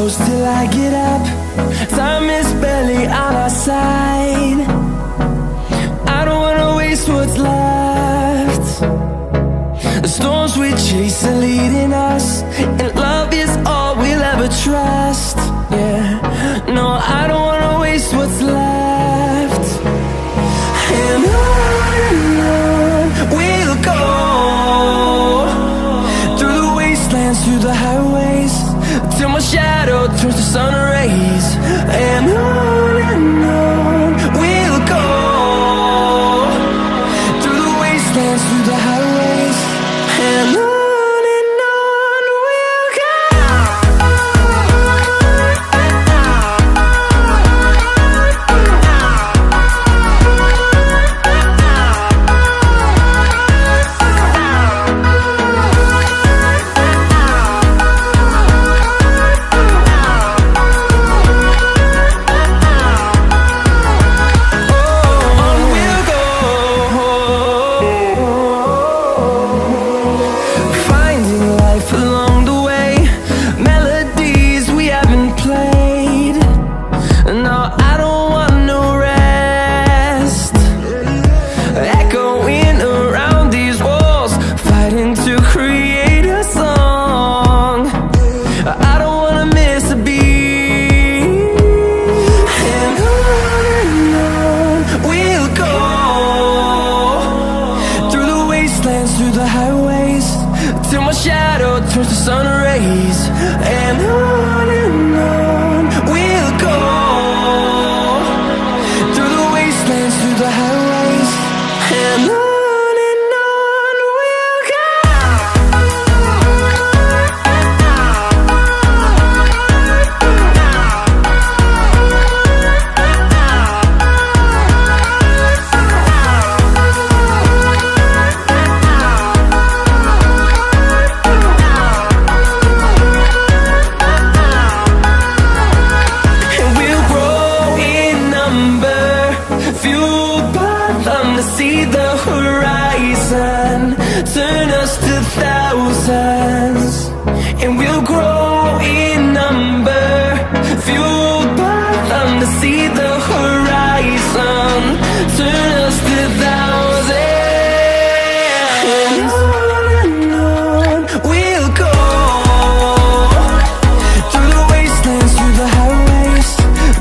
close till I get up. Time is barely on our side. I don't wanna waste what's left. The storms we chase are leading us, and love is all we'll ever trust. Yeah, no, I don't wanna waste what's left. And on we'll go, through the wastelands, through the highways, till my shadow turns to sun rays. And on we'll go, through the wastelands, through the highways, and on we'll go. Through the highways, till my shadow turns to sun rays. And on we'll go, through the wastelands, through the highways, and on we'll go. See the horizon, turn us to thousands, and we'll grow in number, fueled by them to see the horizon, turn us to thousands. And on we'll go, through the wastelands, through the highways,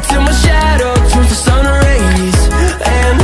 till my shadow turns to sun rays. And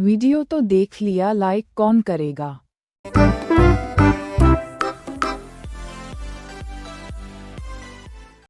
video तो देख लिया, like कौन करेगा?